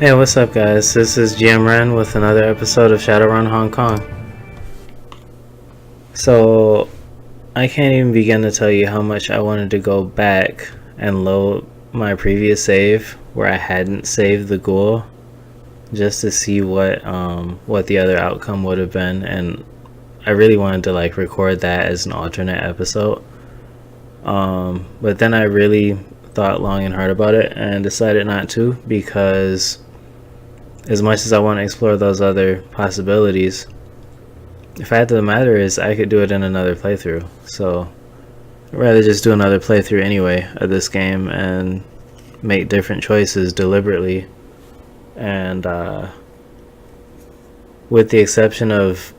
Hey, what's up, guys? This is GM Ren with another episode of Shadowrun Hong Kong. So, I can't even begin to tell you how much I wanted to go back and load my previous save where I hadn't saved the ghoul, just to see what the other outcome would have been, and I really wanted to record that as an alternate episode. But then I really thought long and hard about it and decided not to, because as much as I want to explore those other possibilities, the fact of the matter is I could do it in another playthrough. So I'd rather just do another playthrough anyway of this game and make different choices deliberately. And with the exception of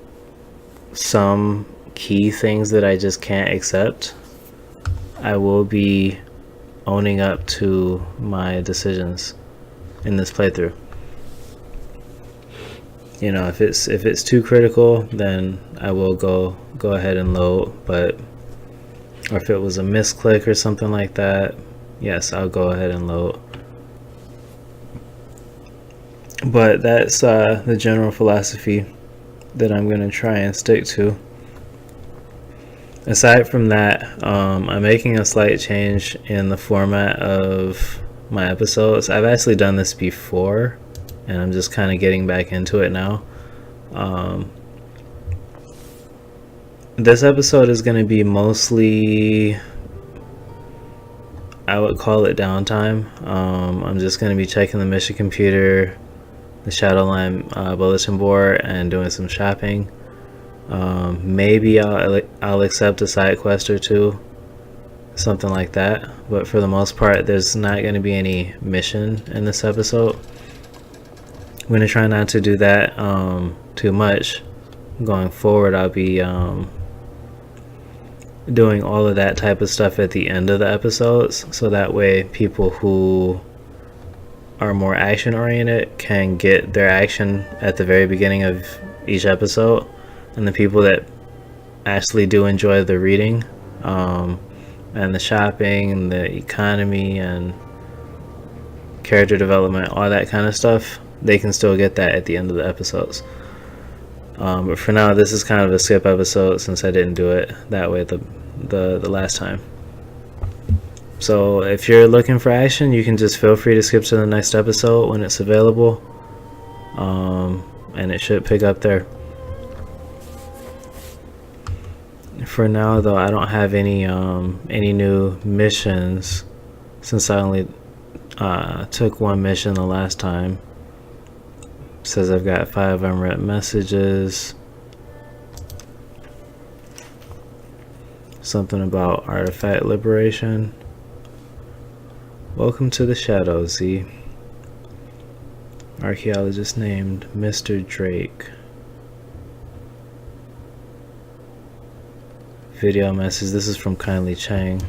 some key things that I just can't accept, I will be owning up to my decisions in this playthrough. You know, if it's too critical, then I will go ahead and load. But or if it was a misclick or something like that, yes, I'll go ahead and load. But that's the general philosophy that I'm gonna try and stick to. Aside from that, I'm making a slight change in the format of my episodes. I've actually done this before, and I'm just kind of getting back into it now. This episode is going to be mostly, I would call it downtime. I'm just going to be checking the mission computer, the Shadowrun bulletin board, and doing some shopping. Maybe I'll accept a side quest or two, something like that. But for the most part, there's not going to be any mission in this episode. I'm going to try not to do that too much. Going forward, I'll be doing all of that type of stuff at the end of the episodes, so that way people who are more action oriented can get their action at the very beginning of each episode, and the people that actually do enjoy the reading and the shopping and the economy and character development, all that kind of stuff, they can still get that at the end of the episodes. But for now, this is kind of a skip episode since I didn't do it that way the last time. So if you're looking for action, you can just feel free to skip to the next episode when it's available, and it should pick up there. For now, though, I don't have any new missions since I only took one mission the last time. Says I've got 5 unread messages. Something about artifact liberation. Welcome to the Shadows, Z. Archaeologist named Mr. Drake. Video message. This is from Kindly Chang.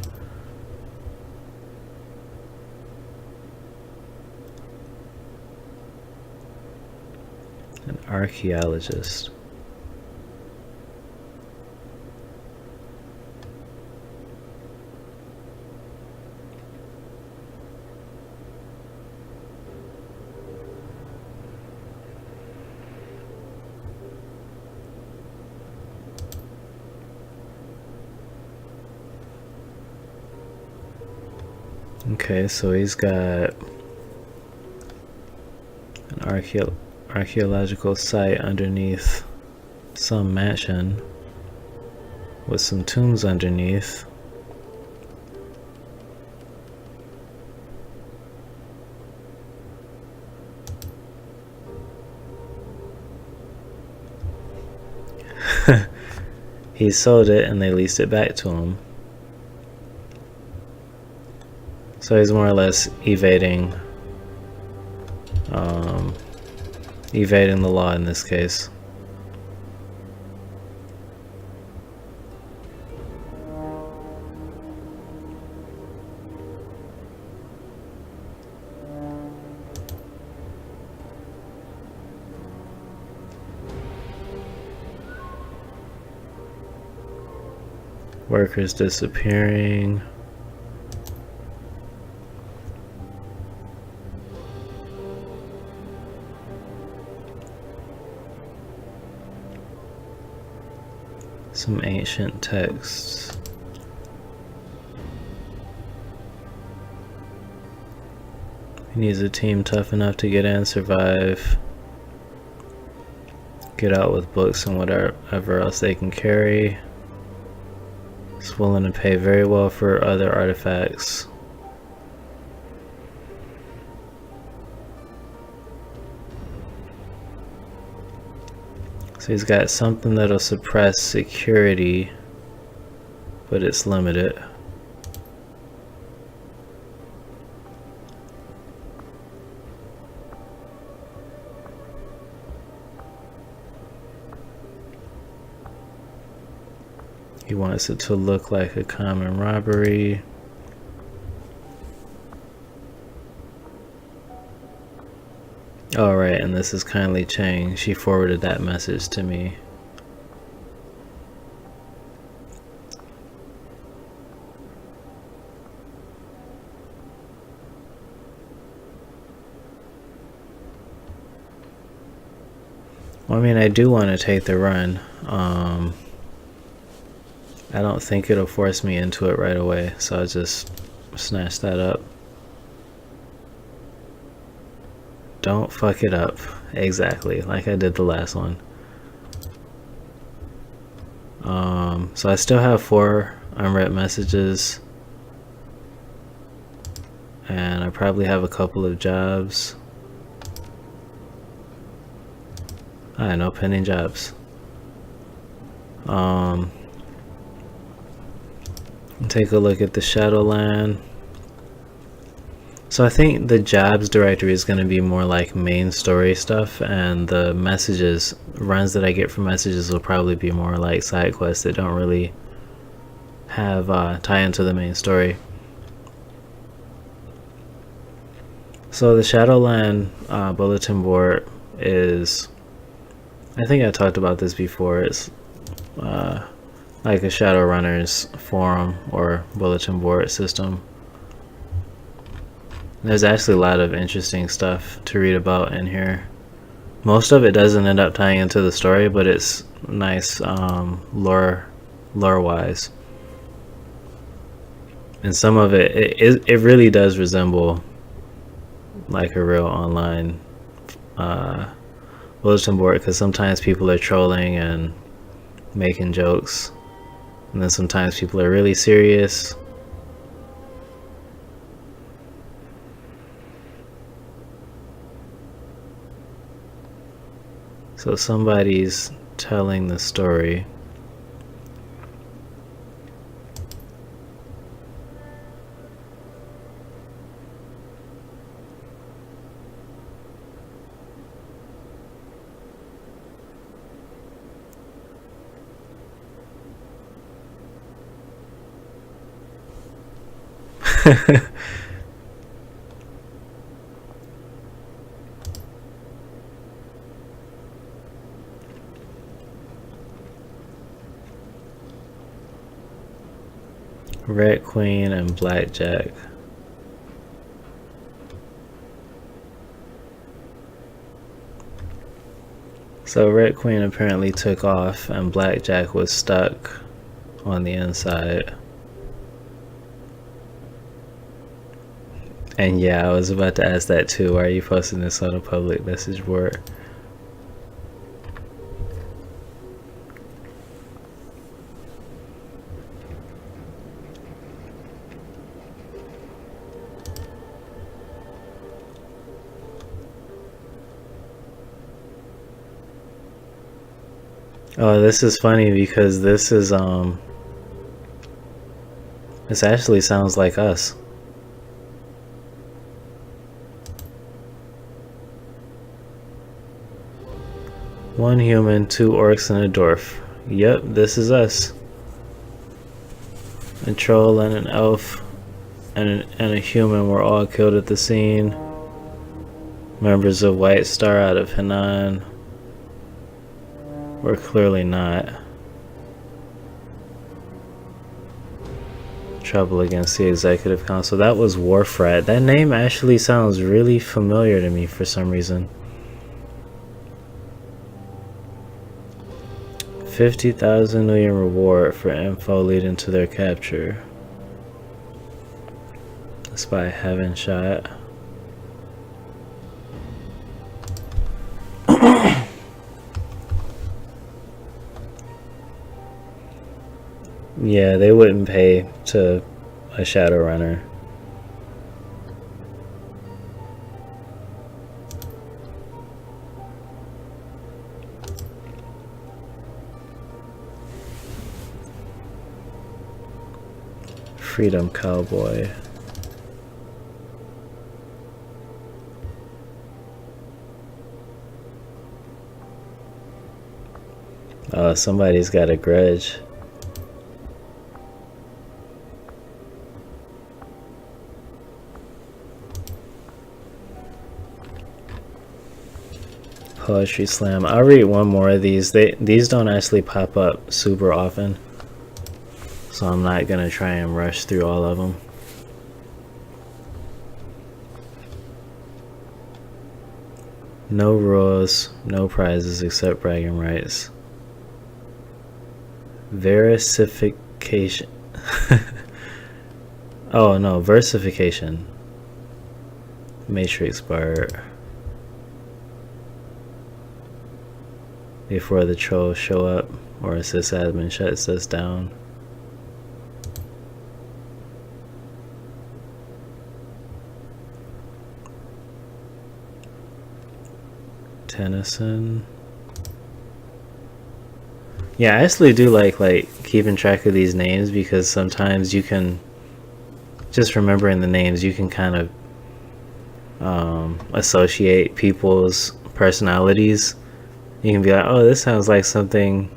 An archaeologist. Okay, so he's got an archaeological site underneath some mansion with some tombs underneath. He sold it and they leased it back to him. So he's more or less evading the law in this case. Workers disappearing. Some ancient texts. He needs a team tough enough to get in, survive, get out with books and whatever else they can carry. He's willing to pay very well for other artifacts. So he's got something that'll suppress security, but it's limited. He wants it to look like a common robbery. Oh, right, and this is kindly Chang. She forwarded that message to me. Well, I mean, I do want to take the run. I don't think it'll force me into it right away, so I'll just snatch that up. Don't fuck it up. Exactly, like I did the last one. So I still have 4 unread messages. And I probably have a couple of jobs. No pending jobs. Take a look at the Shadowrun. So I think the jobs directory is going to be more like main story stuff, and the messages, runs that I get from messages will probably be more like side quests that don't really have tie into the main story. So the Shadowrun bulletin board is, I think I talked about this before, it's like a Shadowrunner's forum or bulletin board system. There's actually a lot of interesting stuff to read about in here. Most of it doesn't end up tying into the story, but it's nice lore wise. And some of it really does resemble like a real online bulletin board, because sometimes people are trolling and making jokes, and then sometimes people are really serious. So somebody's telling the story. Red Queen and Blackjack. So Red Queen apparently took off and Blackjack was stuck on the inside. And yeah, I was about to ask that too. Why are you posting this on a public message board? Oh, this is funny because this is this actually sounds like us. One human, 2 orcs, and a dwarf. Yep, this is us. A troll and an elf and a human were all killed at the scene. Members of White Star out of Henan were clearly not. Trouble against the Executive Council. That was Warfrat. That name actually sounds really familiar to me for some reason. 50,000 million reward for info leading to their capture. That's by Heaven Shot. Yeah, they wouldn't pay to a Shadowrunner. Freedom Cowboy. Oh, somebody's got a grudge. Poetry Slam. I'll read one more of these. These don't actually pop up super often, so I'm not gonna try and rush through all of them. No rules, no prizes except bragging rights. Versification. Oh no, versification. Matrix Bard. Before the trolls show up or a sysadmin shuts us down. Tennyson. Yeah, I actually do like keeping track of these names, because sometimes you can just remembering the names, you can kind of associate people's personalities. You can be like, oh, this sounds like something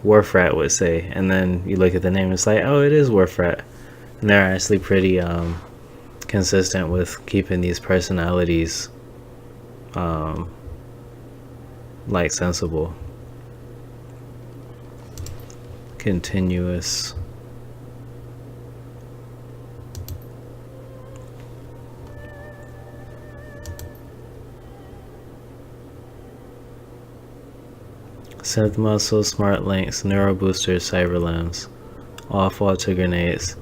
Warfrat would say, and then you look at the name and it's like, oh, it is Warfrat. And they're actually pretty consistent with keeping these personalities like sensible. Continuous. Synth muscle, smart links, neuro boosters, cyber limbs. All fall to grenades.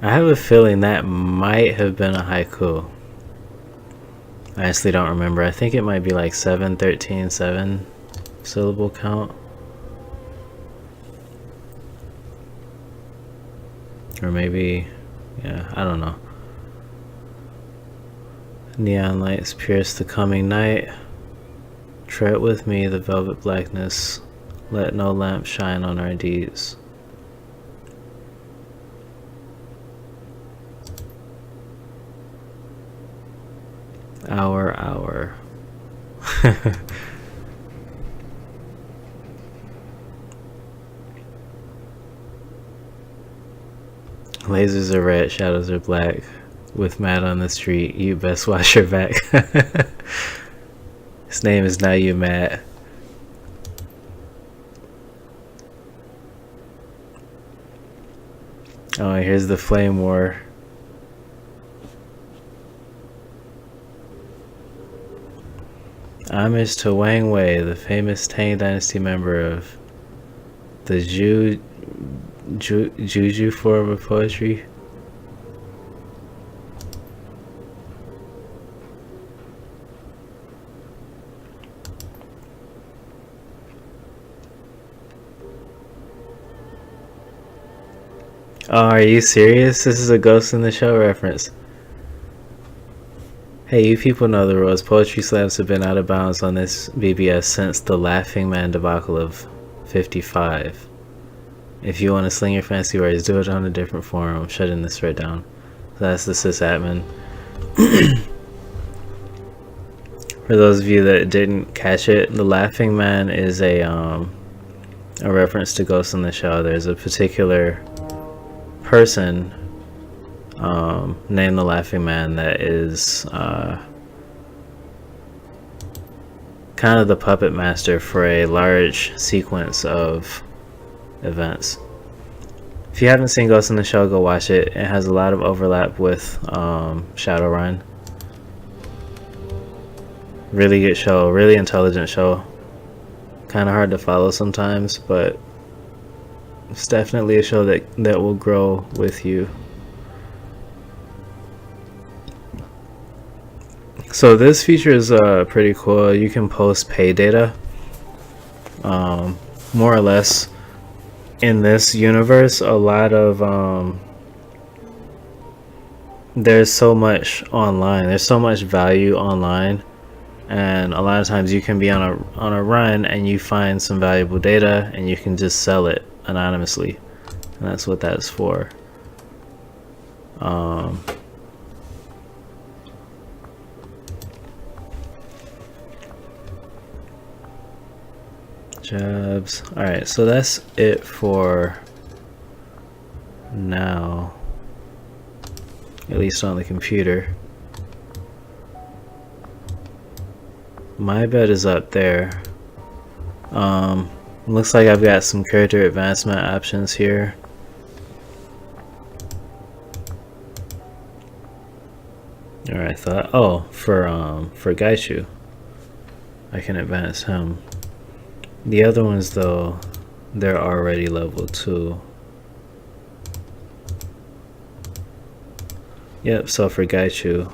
I have a feeling that might have been a haiku. I actually don't remember. I think it might be like 7, 13, 7 syllable count. Or maybe, yeah, I don't know. Neon lights pierce the coming night. Tread with me the velvet blackness. Let no lamp shine on our deeds. Hour. Lasers are red, shadows are black. With Matt on the street, you best watch your back. His name is Now You Matt. Oh, here's the Flame War. Homage to Wang Wei, the famous Tang Dynasty member of the Juju form of poetry. Oh, are you serious? This is a Ghost in the Shell reference. Hey, you people know the rules. Poetry slams have been out of bounds on this BBS since the Laughing Man debacle of 55. If you want to sling your fancy words, do it on a different forum. I'm shutting this right down. So that's the sysadmin. For those of you that didn't catch it, the Laughing Man is a reference to Ghost in the Shell. There's a particular person named the Laughing Man that is kind of the puppet master for a large sequence of events. If you haven't seen Ghost in the Shell, go watch it. It has a lot of overlap with Shadowrun. Really good show, really intelligent show. Kind of hard to follow sometimes, but it's definitely a show that will grow with you. So this feature is pretty cool. You can post pay data. More or less, in this universe, a lot of there's so much online. There's so much value online, and a lot of times you can be on a run and you find some valuable data and you can just sell it anonymously, and that's what that's for. Jobs. Alright, so that's it for now, at least on the computer. My bed is up there. Looks like I've got some character advancement options here. Or I thought, oh, for Gaichu, I can advance him. The other ones though, they're already level 2. Yep, so for Gaichu,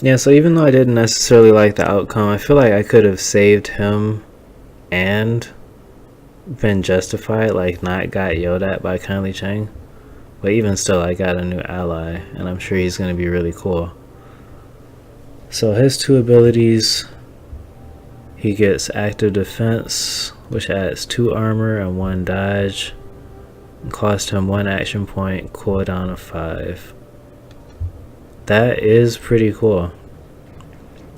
yeah, so even though I didn't necessarily like the outcome, I feel like I could have saved him and been justified, like not got yelled at by Kindly Chang. But even still, I got a new ally, and I'm sure he's going to be really cool. So his 2 abilities, he gets active defense, which adds 2 armor and 1 dodge, and cost him 1 action point, cooldown of 5. That is pretty cool.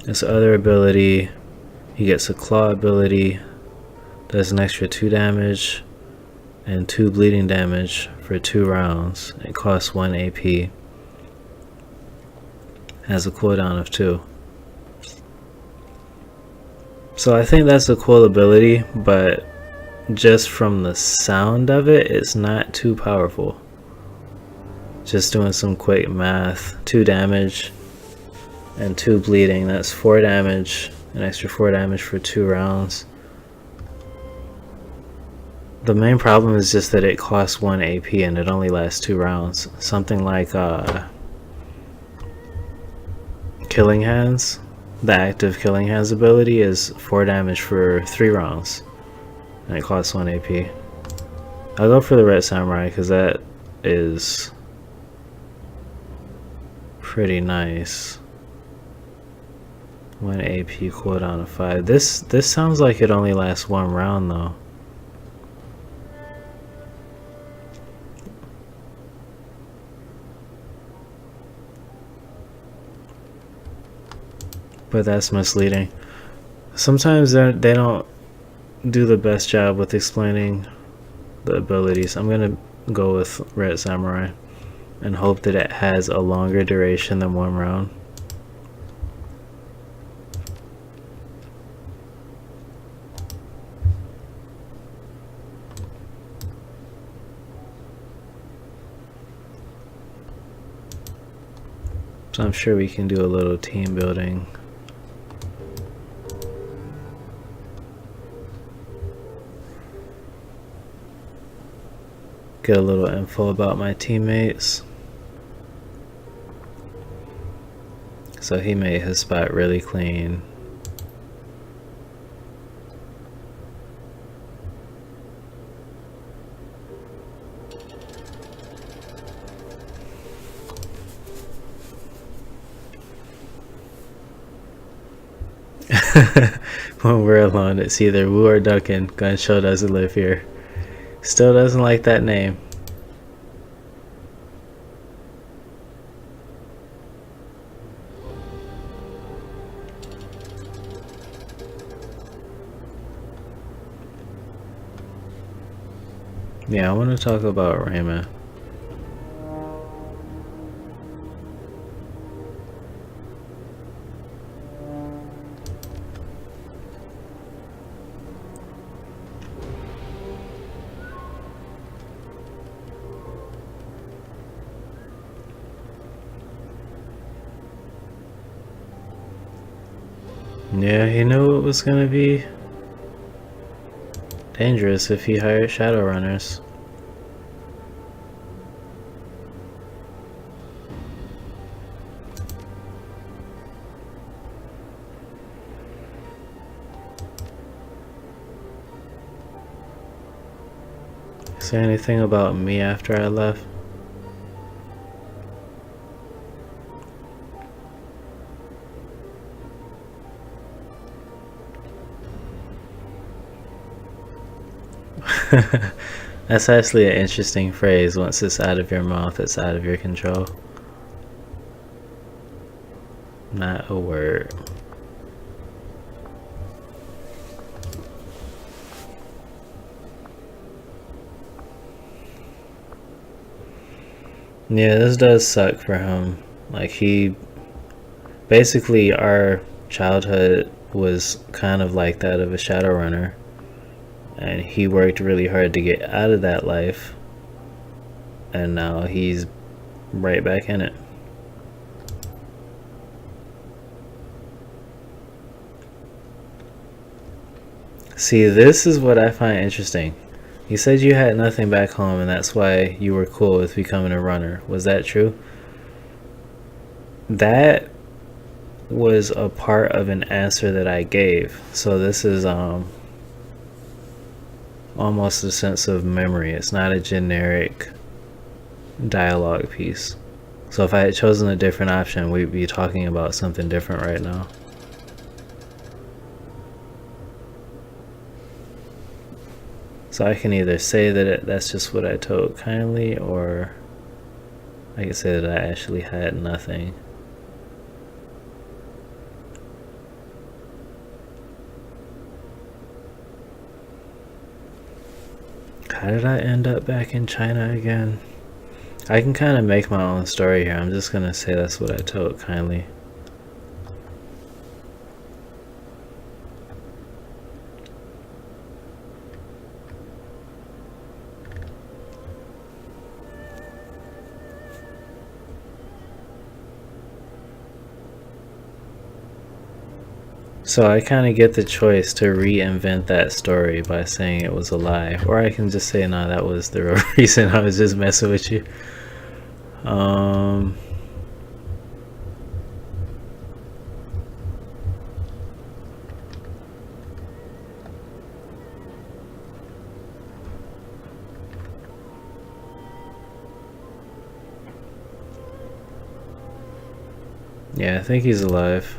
His other ability, he gets a claw ability, does an extra 2 damage and 2 bleeding damage for 2 rounds. It costs 1 AP. Has a cooldown of 2. So I think that's a cool ability, but just from the sound of it, it's not too powerful. Just doing some quick math, 2 damage and 2 bleeding, that's 4 damage, an extra 4 damage for 2 rounds. The main problem is just that it costs 1 AP and it only lasts 2 rounds. Something like Killing Hands, the active Killing Hands ability is 4 damage for 3 rounds and it costs 1 AP. I'll go for the Red Samurai because that is pretty nice. 1 AP cooldown of 5. This sounds like it only lasts 1 round though. But that's misleading. Sometimes they don't do the best job with explaining the abilities. I'm gonna go with Red Samurai and hope that it has a longer duration than 1 round. So I'm sure we can do a little team building. Get a little info about my teammates. So he made his spot really clean. When we're alone, it's either Wu or Duncan. Gunshow doesn't live here. Still doesn't like that name. Yeah, I want to talk about Raymond. Yeah, he knew it was gonna be dangerous if he hired Shadowrunners. Say anything about me after I left? That's actually an interesting phrase. Once it's out of your mouth, it's out of your control. Not a word. Yeah, this does suck for him. Like, he basically, our childhood was kind of like that of a Shadowrunner, and he worked really hard to get out of that life, and now he's right back in it. See, this is what I find interesting. You said you had nothing back home, and that's why you were cool with becoming a runner. Was that true? That was a part of an answer that I gave. So this is almost a sense of memory. It's not a generic dialogue piece. So if I had chosen a different option, we'd be talking about something different right now. So I can either say that that's just what I told kindly, or I can say that I actually had nothing. How did I end up back in China again? I can kind of make my own story here. I'm just gonna say that's what I told kindly. So I kind of get the choice to reinvent that story by saying it was a lie, or I can just say, no, that was the real reason. I was just messing with you. Yeah, I think he's alive.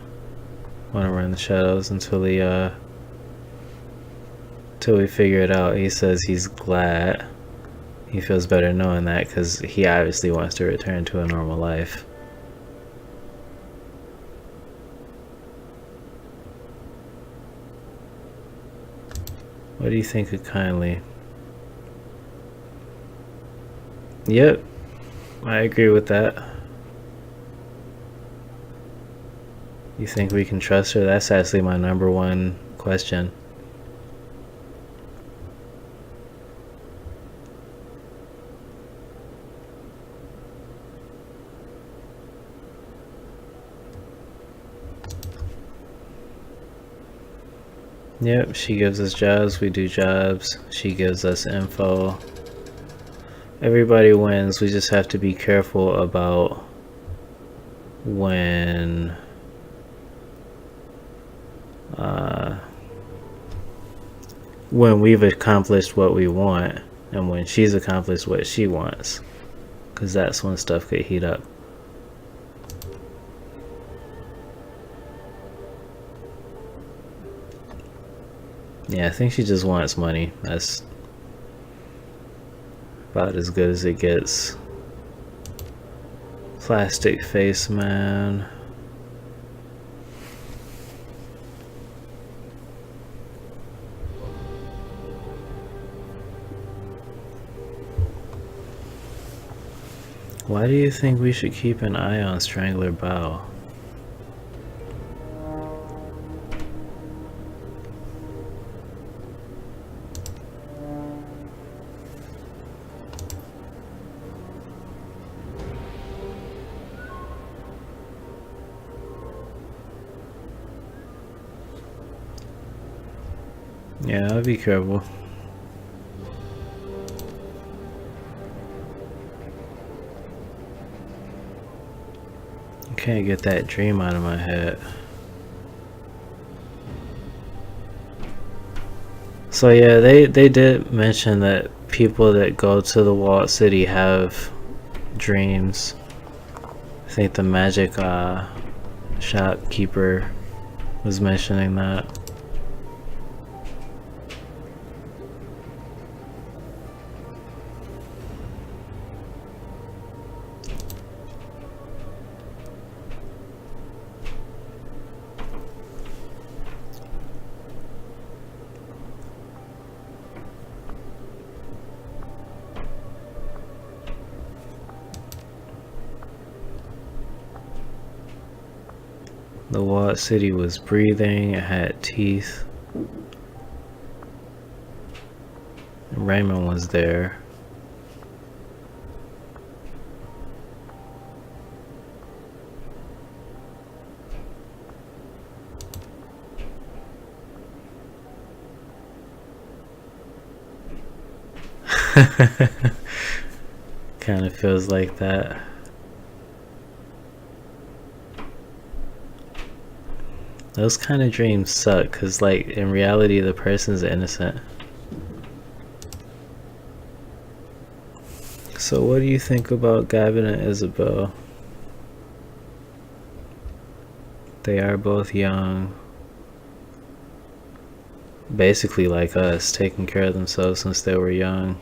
Want to run the shadows until he till we figure it out. He says he's glad. He feels better knowing that, because he obviously wants to return to a normal life. What do you think of kindly? Yep, I agree with that. You think we can trust her? That's actually my number one question. Yep, she gives us jobs, we do jobs. She gives us info. Everybody wins. We just have to be careful about when we've accomplished what we want and when she's accomplished what she wants, because that's when stuff could heat up. Yeah, I think she just wants money. That's about as good as it gets. Plastic face man. Why do you think we should keep an eye on Strangler Bao? Yeah, I'll be careful. I can't get that dream out of my head. So yeah, they did mention that people that go to the walled city have dreams. I think the magic shopkeeper was mentioning that. The walled city was breathing, it had teeth. Raymond was there. Kind of feels like that. Those kind of dreams suck because, like, in reality, the person's innocent. So, what do you think about Gavin and Isabel? They are both young. Basically, like us, taking care of themselves since they were young.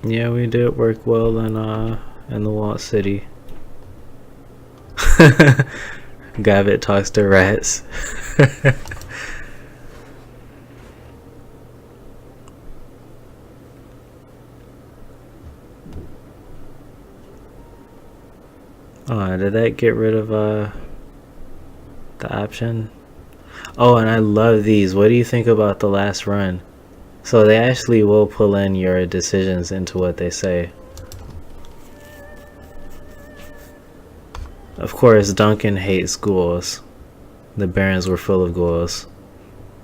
Yeah, we did work well in the walled city. Gavin talks to rats. Oh, did that get rid of the option? Oh, and I love these. What do you think about the last run? So they actually will pull in your decisions into what they say. Of course, Duncan hates ghouls. The Barrens were full of ghouls.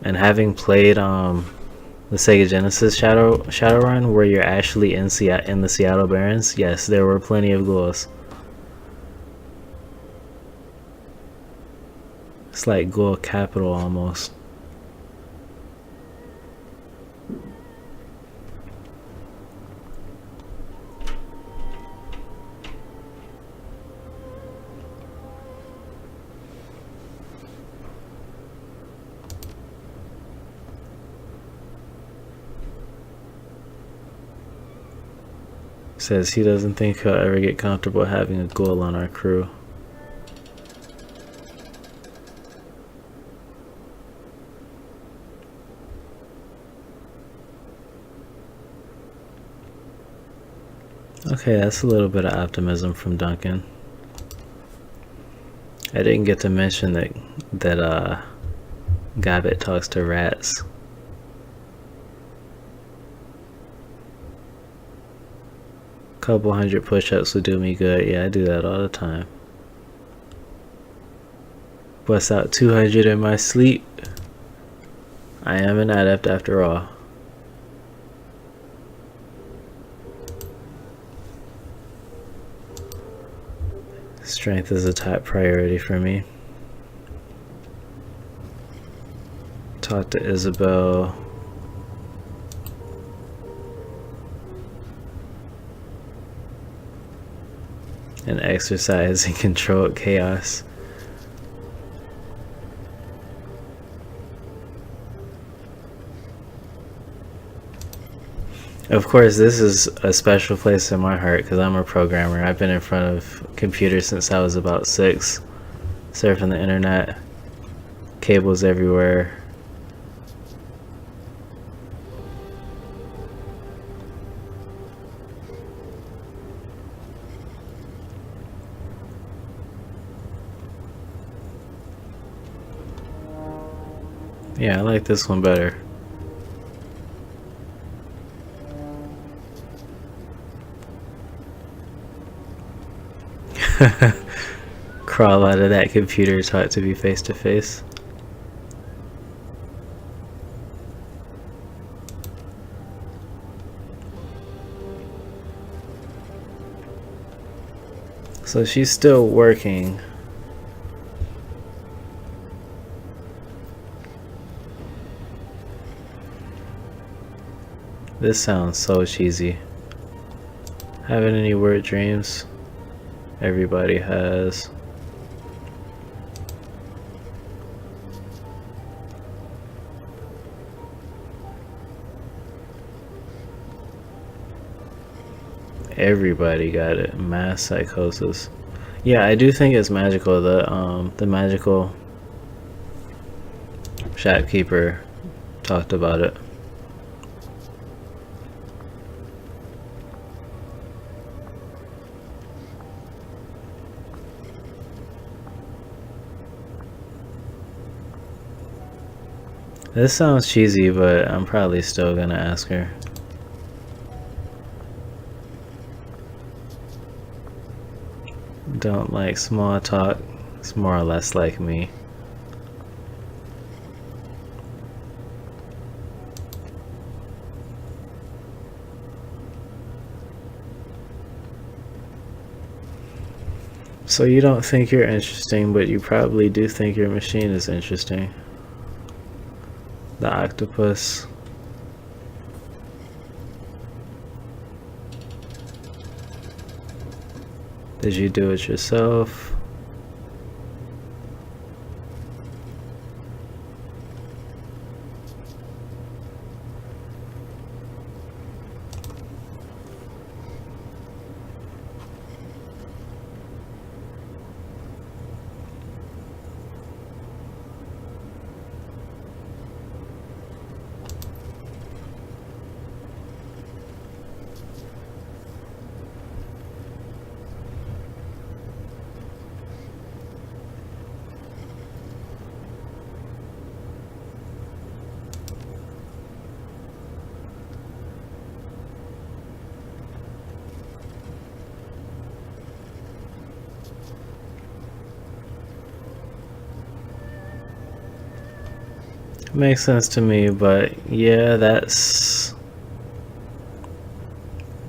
And having played the Sega Genesis Shadowrun, where you're actually in the Seattle Barrens, yes, there were plenty of ghouls. It's like ghoul capital almost. Says he doesn't think he'll ever get comfortable having a ghoul on our crew. Okay, that's a little bit of optimism from Duncan. I didn't get to mention that Gabbett talks to rats. Couple hundred push-ups would do me good. Yeah, I do that all the time. Bust out 200 in my sleep. I am an adept after all. Strength is a top priority for me. Talk to Isabel. And exercise and control chaos. Of course, this is a special place in my heart because I'm a programmer. I've been in front of computers since I was about 6, surfing the internet, cables everywhere. Yeah, I like this one better. crawl out of that computer talk to be face to face. So she's still working. This sounds so cheesy. Having any weird dreams? Everybody has. Everybody got it. Mass psychosis. Yeah, I do think it's magical. The magical shopkeeper talked about it. This sounds cheesy, but I'm probably still gonna ask her. Don't like small talk. It's more or less like me. So you don't think you're interesting, but you probably do think your machine is interesting. The octopus. Did you do it yourself? Makes sense to me, but yeah, that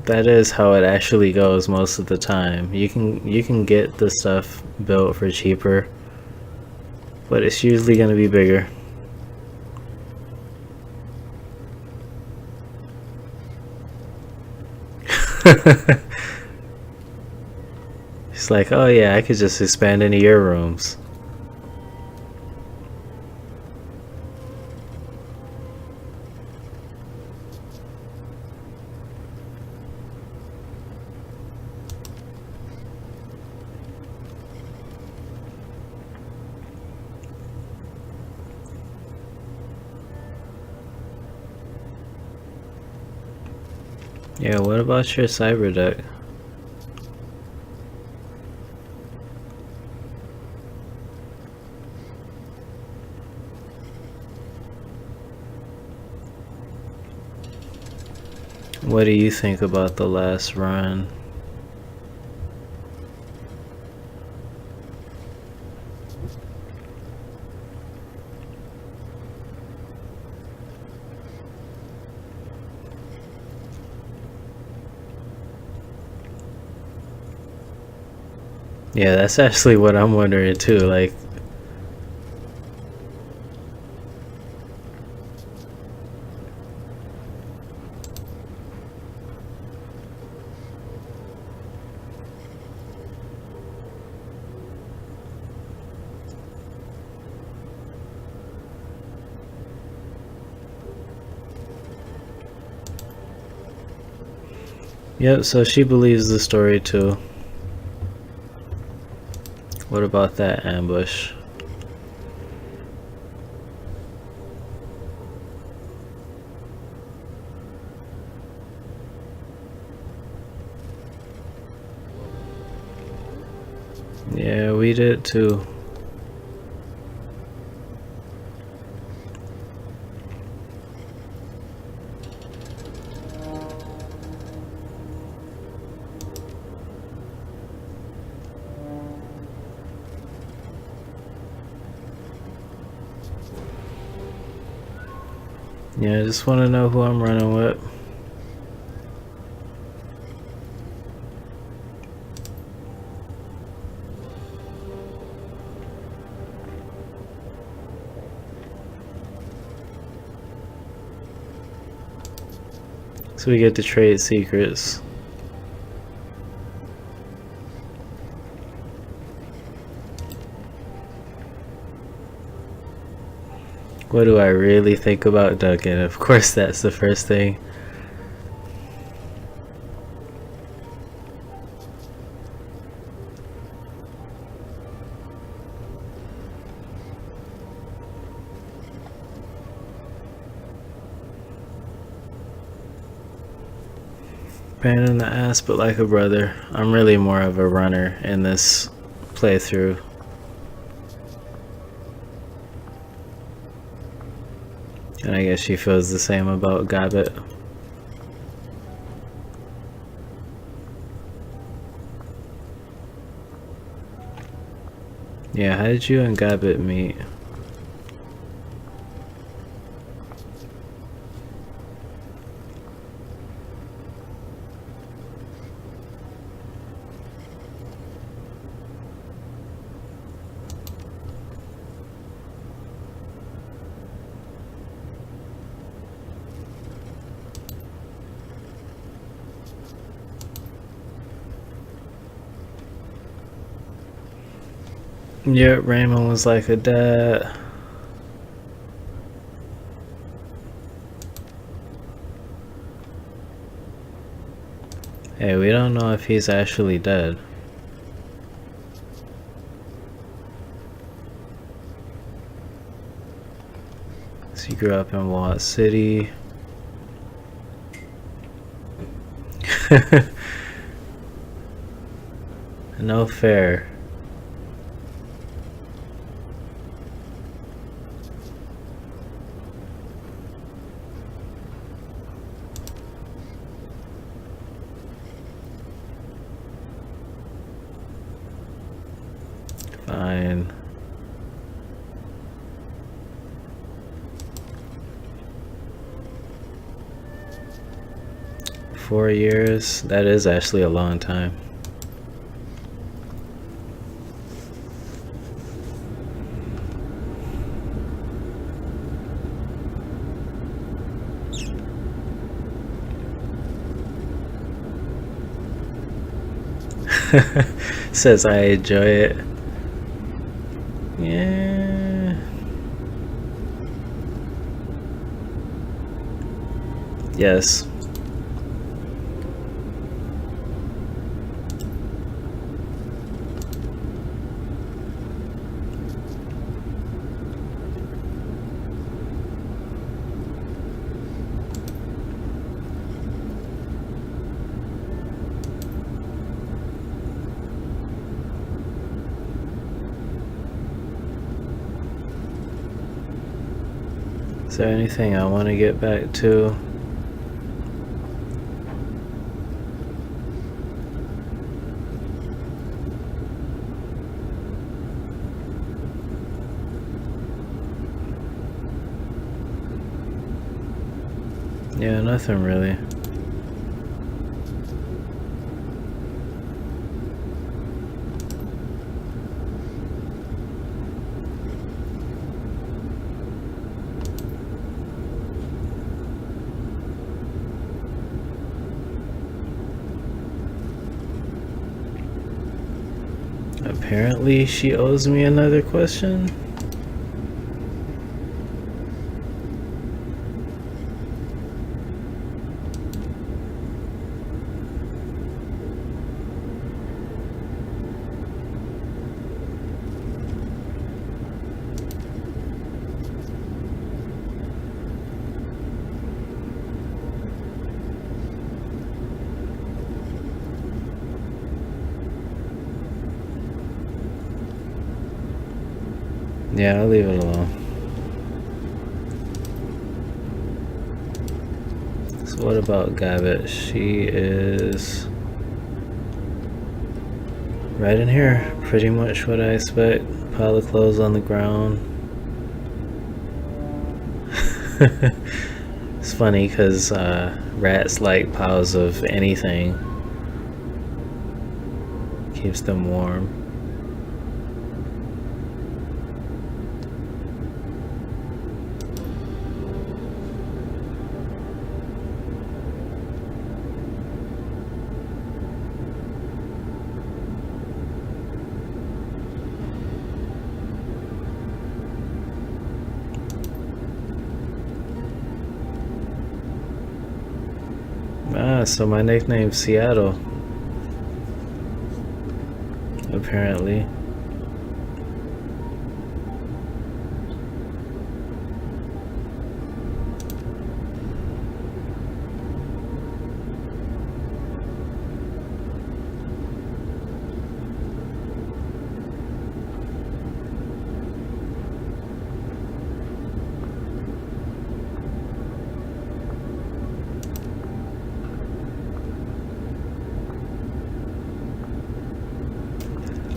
is how it actually goes most of the time. You can get the stuff built for cheaper, but it's usually going to be bigger. It's like, oh yeah, I could just expand into your rooms. Yeah, what about your cyber deck? What do you think about the last run? Yeah, that's actually what I'm wondering too. Like, yep, so she believes the story too. What about that ambush? Yeah, we did too. Yeah, I just want to know who I'm running with. So we get to trade secrets. What do I really think about Duncan? Of course, that's the first thing. Pain in the ass, but like a brother. I'm really more of a runner in this playthrough. And I guess she feels the same about Gabbett. Yeah, how did you and Gabbett meet? Yep, Raymond was like a dad. Hey, we don't know if he's actually dead. So he grew up in Walt City. No fair. Fine. Four years? That is actually a long time. Says I enjoy it. Yeah. Yes. Is there anything I want to get back to? Yeah, nothing really. Apparently she owes me another question. Yeah, I'll leave it alone. So what about Gabbett? She is right in here. Pretty much what I expect. Pile of clothes on the ground. It's funny because rats like piles of anything. Keeps them warm. So my nickname's Seattle. Apparently.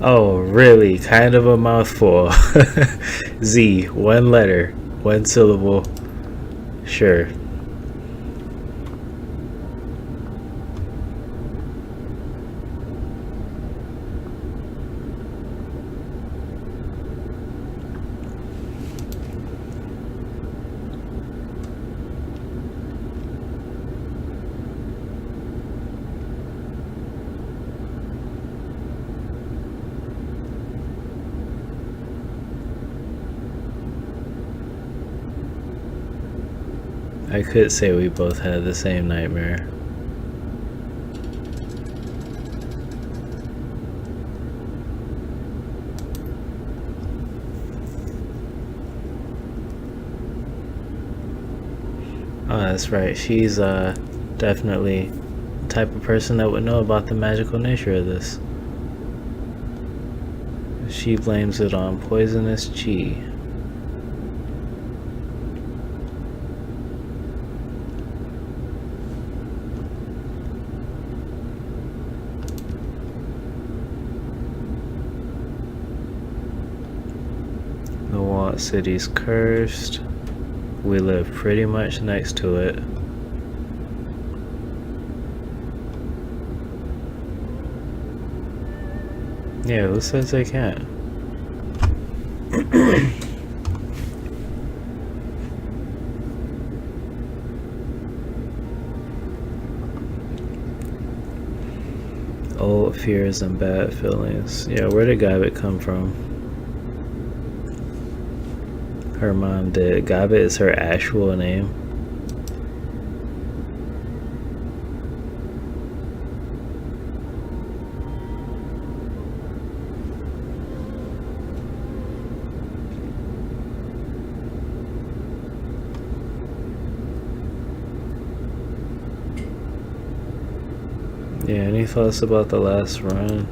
Oh, really? Kind of a mouthful. Z, one letter, one syllable. Sure. I could say we both had the same nightmare. Oh, that's right. She's definitely the type of person that would know about the magical nature of this. She blames it on poisonous chi. The walled city's cursed. We live pretty much next to it. Yeah, who says they can't? Old fears and bad feelings. Yeah, where did Gabbit come from? Her mom did. Gabbit is her actual name. Yeah, any thoughts about the last run?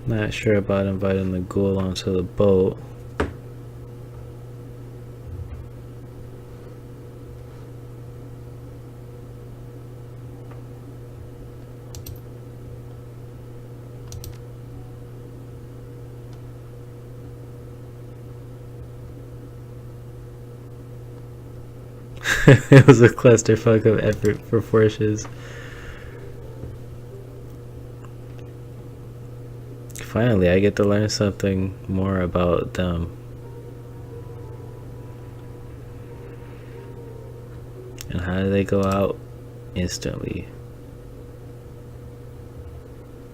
Not sure about inviting the ghoul onto the boat. It was a clusterfuck of effort proportions. Finally, I get to learn something more about them. And how do they go out instantly?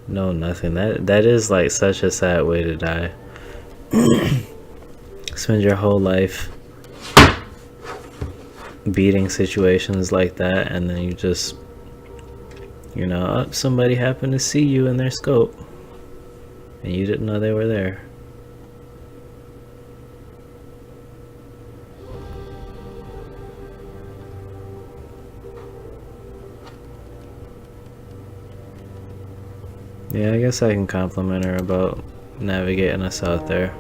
No, nothing. That is like such a sad way to die. Spend your whole life beating situations like that, and then you just, you know, somebody happened to see you in their scope and you didn't know they were there. Yeah, I guess I can compliment her about navigating us out there.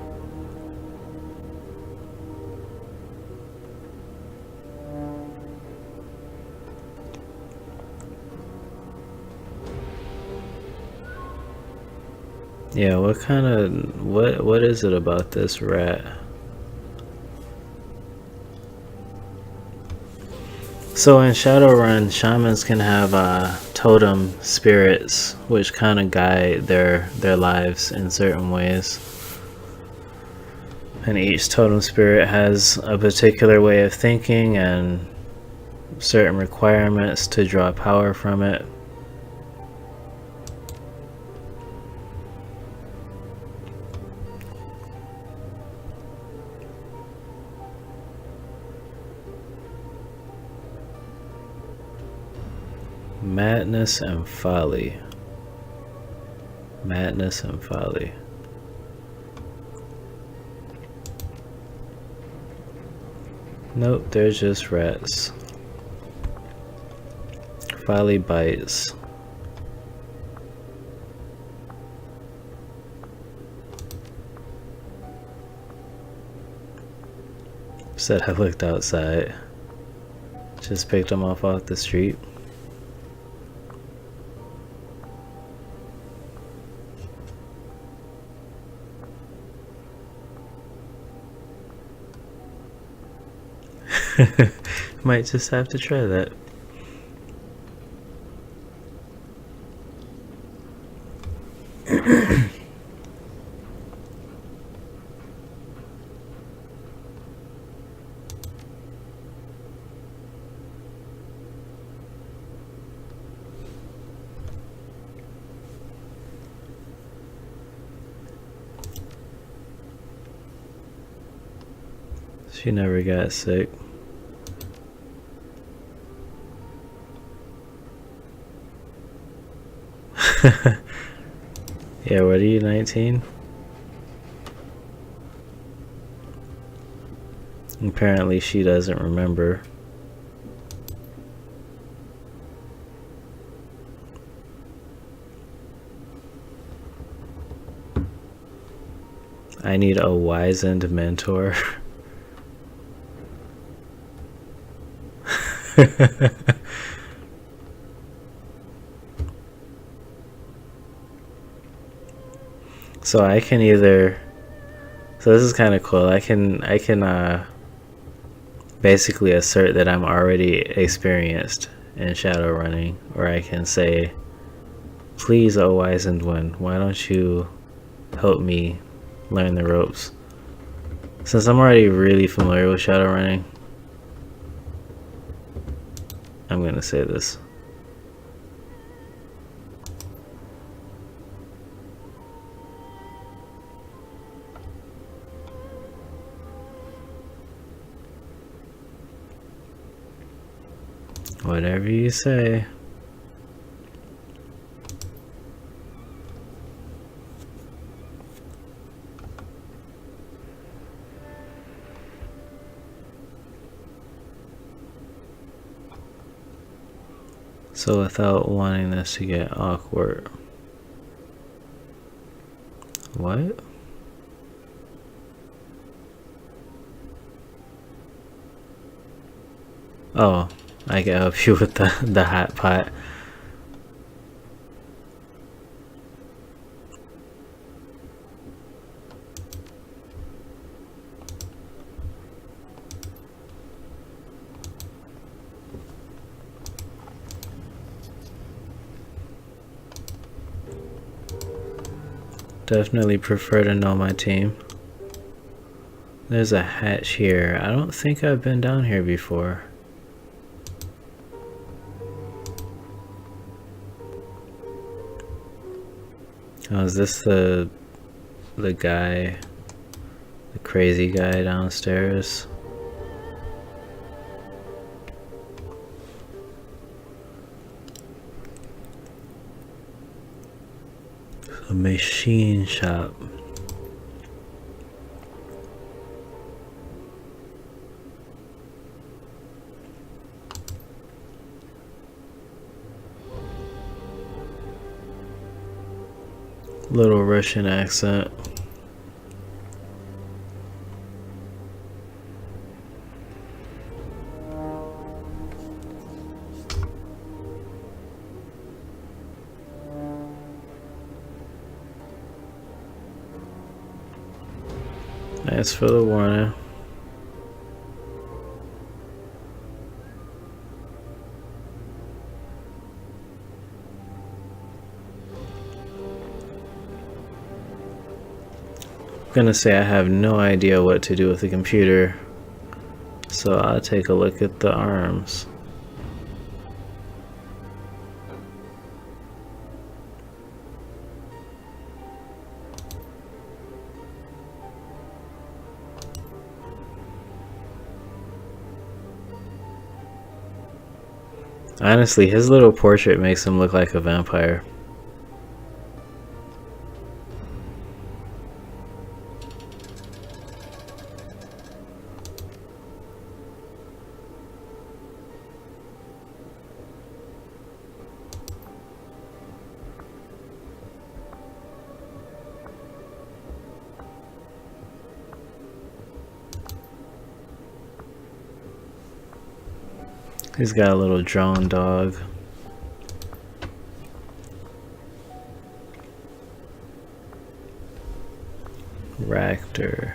Yeah, what kind of what is it about this rat? So in Shadowrun, shamans can have totem spirits, which kind of guide their lives in certain ways. And each totem spirit has a particular way of thinking and certain requirements to draw power from it. Madness and folly. Madness and folly. Nope, they're just rats. Folly bites. Said I looked outside. Just picked them off the street. Might just have to try that. She never got sick. Yeah, what are you, 19? Apparently she doesn't remember. I need a wizened mentor. So I can either, so this is kind of cool. I can basically assert that I'm already experienced in shadow running, or I can say, please, oh wizened one, why don't you help me learn the ropes? Since I'm already really familiar with shadow running, I'm gonna say this. Whatever you say. So without wanting this to get awkward. What? Oh, I can help you with the hot pot. Definitely prefer to know my team. There's a hatch here. I don't think I've been down here before. Oh, is this the guy, the crazy guy downstairs? A machine shop. Little Russian accent. Thanks for the warning. I'm gonna say I have no idea what to do with the computer, so I'll take a look at the arms. Honestly, his little portrait makes him look like a vampire. He's got a little drawn dog. Raptor.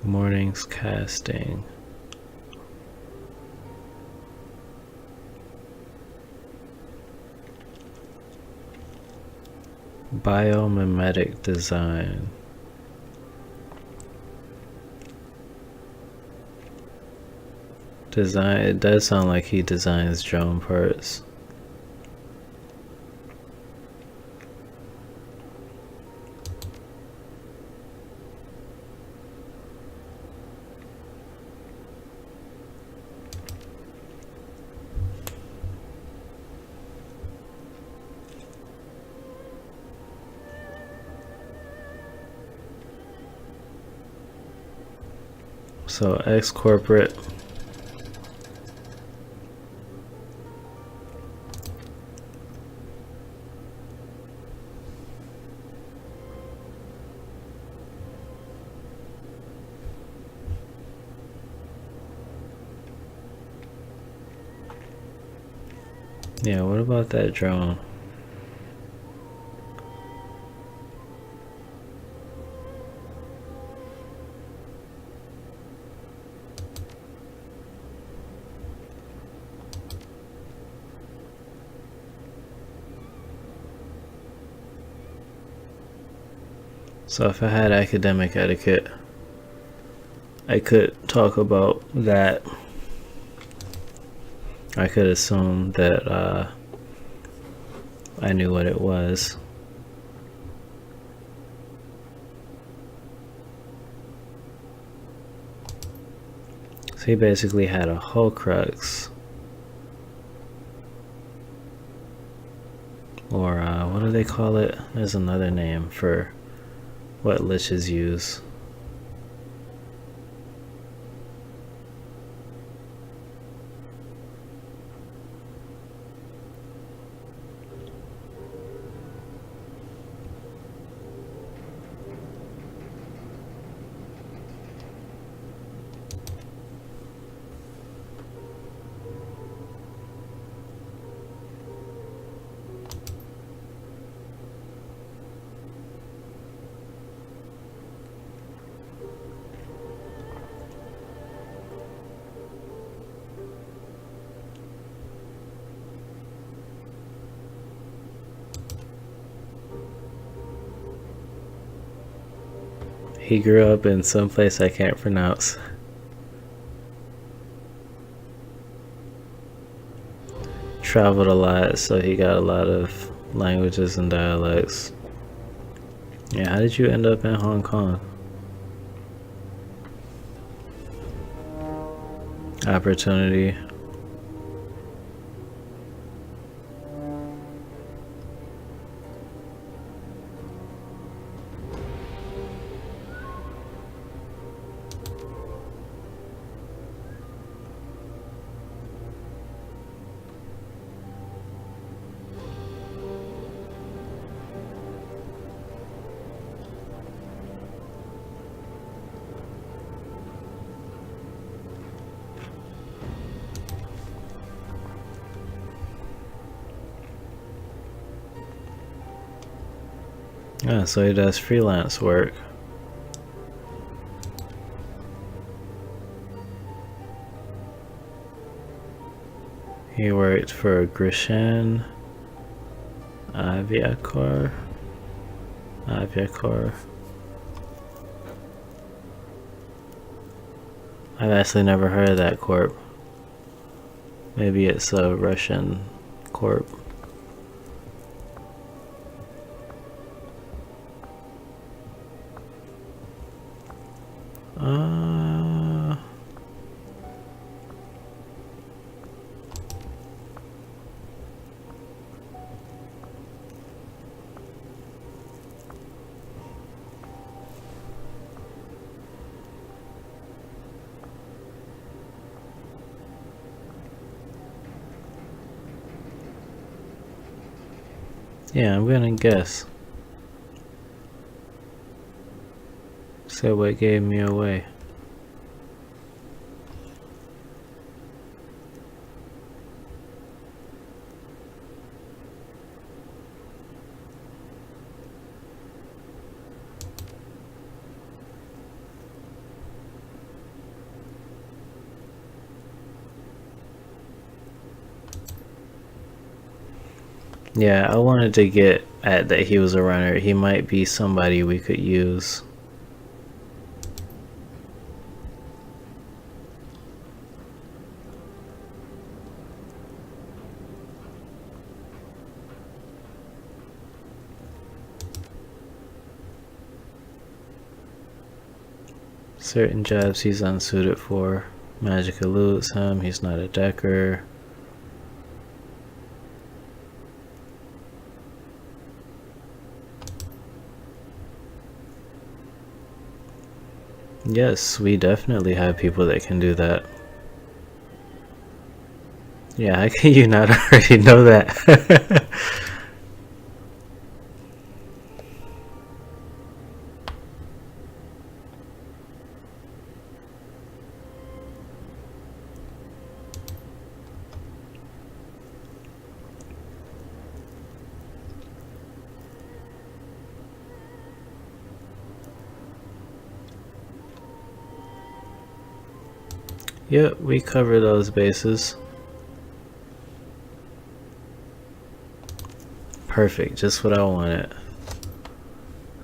Morning's casting. Biomimetic design. It does sound like he designs drone parts. So ex-corporate. Yeah, what about that drone? So if I had academic etiquette, I could talk about that. I could assume that I knew what it was. So he basically had a Horcrux. Or what do they call it? There's another name for what liches use. He grew up in some place I can't pronounce. Traveled a lot, so he got a lot of languages and dialects. Yeah, how did you end up in Hong Kong? Opportunity. Ah, so he does freelance work. He worked for Grishan Aviacor. I've actually never heard of that corp. Maybe it's a Russian corp. Yeah, I'm gonna guess. Say what gave me away. Yeah, I wanted to get at that he was a runner. He might be somebody we could use. Certain jobs he's unsuited for. Magic eludes him. He's not a decker. Yes, we definitely have people that can do that. Yeah, how can you not already know that? Yep, we cover those bases. Perfect, just what I wanted.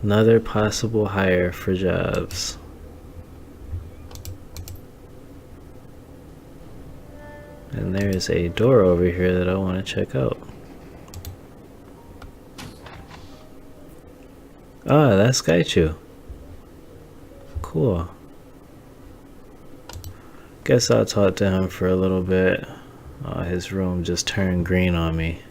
Another possible hire for jobs. And there's a door over here that I want to check out. Ah, that's Gaichu. Cool. Guess I'll talk to him for a little bit. His room just turned green on me.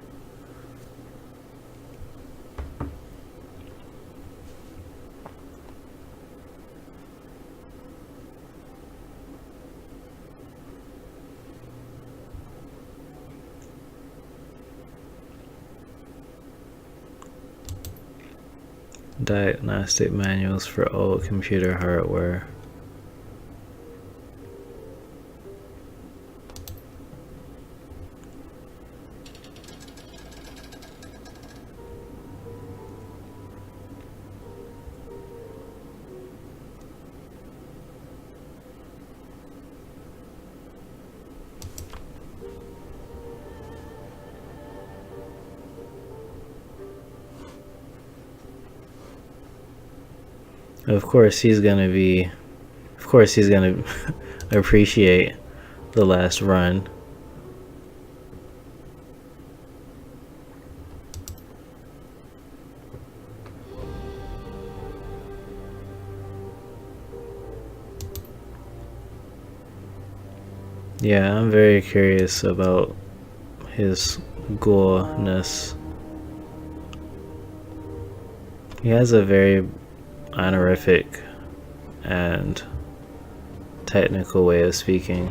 Diagnostic manuals for old computer hardware. Of course he's gonna appreciate the last run. Yeah, I'm very curious about his ghoulness. He has a very honorific and technical way of speaking.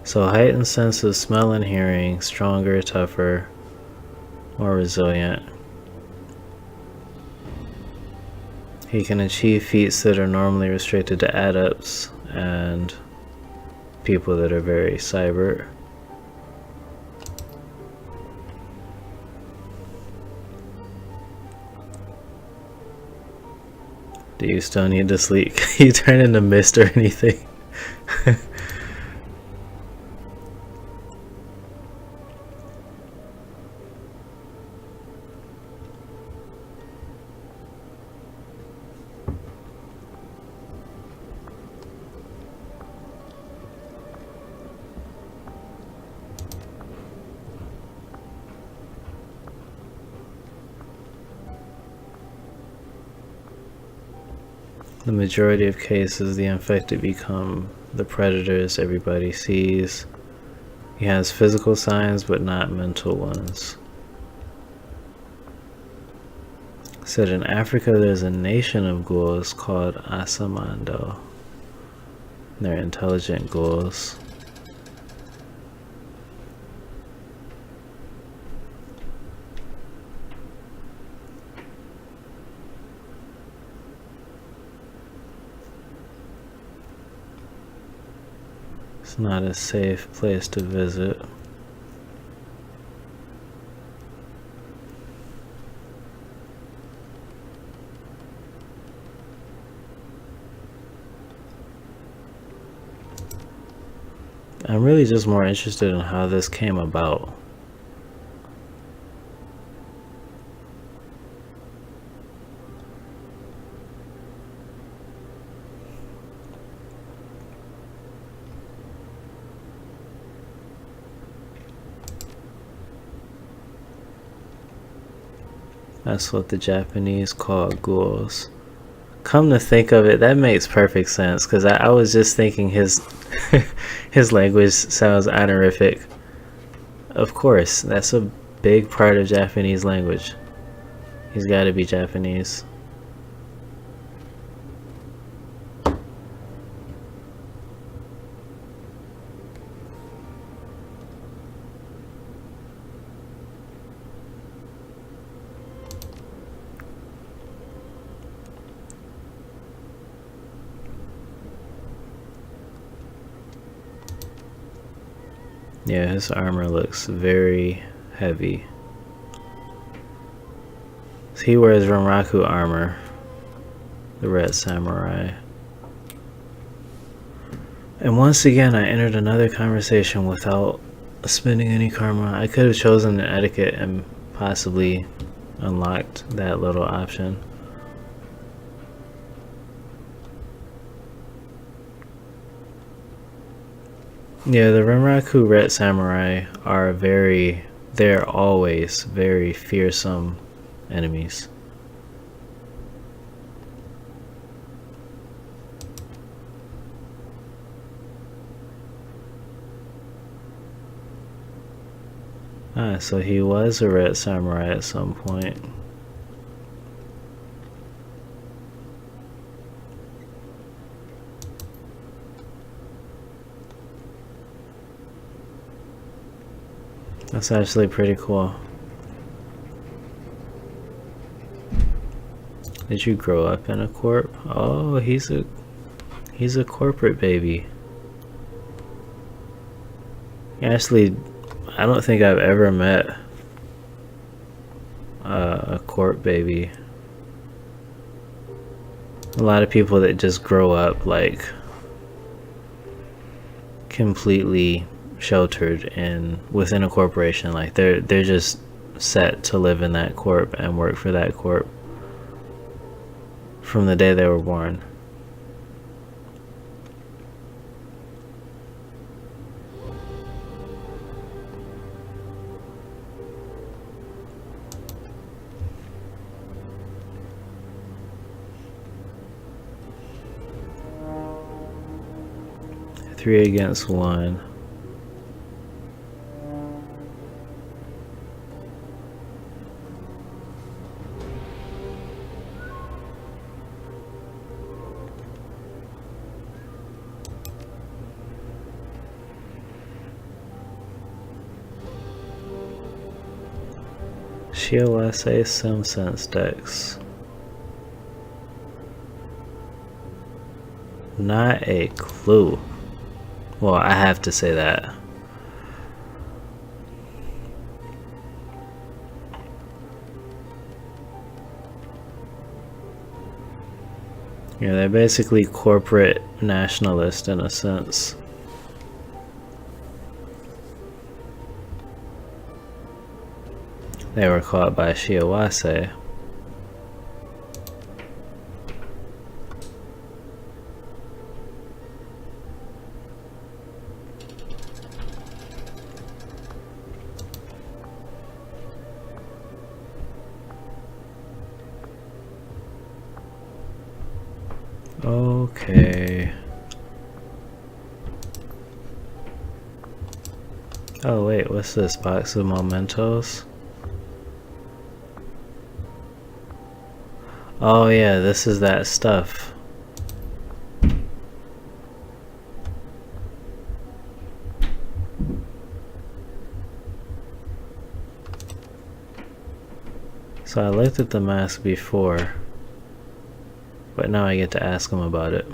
So heightened sense of smell and hearing, stronger, tougher, more resilient. He can achieve feats that are normally restricted to adepts and people that are very cyber. Do you still need to sleep? Can you turn into mist or anything? The majority of cases, the infected become the predators everybody sees. He has physical signs, but not mental ones. Said in Africa, there's a nation of ghouls called Asamando. They're intelligent ghouls. It's not a safe place to visit. I'm really just more interested in how this came about. That's what the Japanese call ghouls. Come to think of it, that makes perfect sense, because I was just thinking his his language sounds honorific. Of course, that's a big part of Japanese language. He's got to be Japanese. Yeah, his armor looks very heavy. He wears Ranraku armor, the Red Samurai. And once again, I entered another conversation without spending any karma. I could have chosen an etiquette and possibly unlocked that little option. Yeah, the Ranraku Red Samurai are they're always very fearsome enemies. Ah, so he was a Red Samurai at some point. That's actually pretty cool. Did you grow up in a corp? Oh, he's a corporate baby. Actually, I don't think I've ever met a corp baby. A lot of people that just grow up like completely sheltered and within a corporation, like they're just set to live in that corp and work for that corp from the day they were born. Three against one. Shiawase SimSense Dex. not a clue. Well, I have to say that. Yeah, they're basically corporate nationalists in a sense. They were caught by Shiawase. Okay. Oh wait, what's this? Box of mementos? Oh yeah, this is that stuff. So I looked at the mask before, but now I get to ask him about it.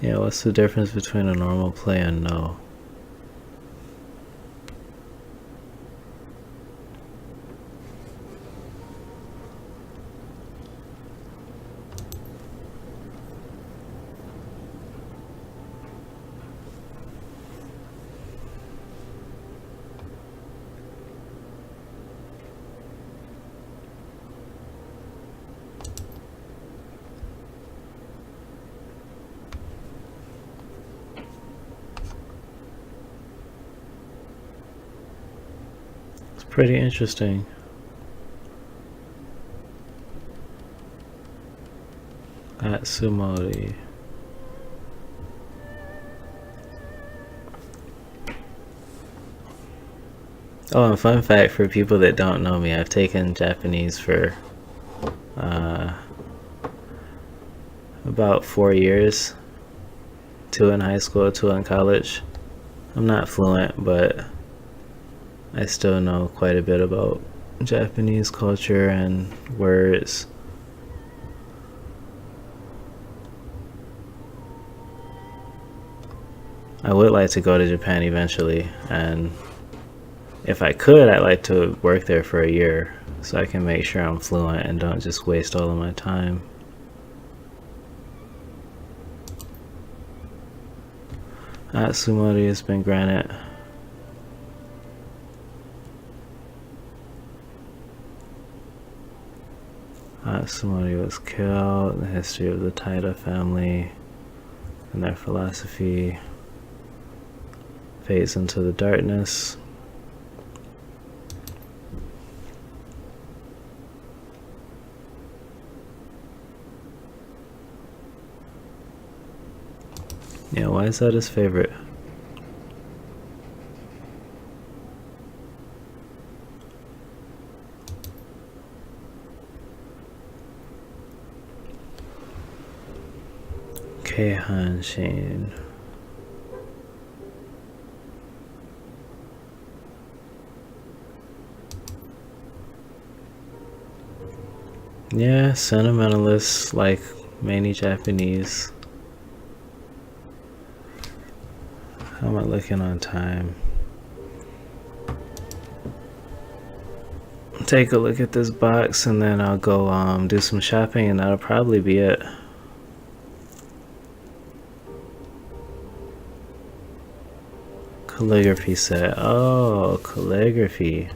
Yeah, what's the difference between a normal play and no? Pretty interesting. Atsumori. Oh, and fun fact for people that don't know me, I've taken Japanese for about 4 years. 2 in high school, 2 in college. I'm not fluent, but I still know quite a bit about Japanese culture and words. I would like to go to Japan eventually, and if I could, I'd like to work there for a year so I can make sure I'm fluent and don't just waste all of my time. Atsumori has been granted. Atsumori was killed. The history of the Taira family and their philosophy fades into the darkness. Yeah, why is that his favorite? Keihanshin. Yeah, sentimentalists like many Japanese. How am I looking on time? Take a look at this box and then I'll go do some shopping and that'll probably be it. Calligraphy set. Oh, calligraphy.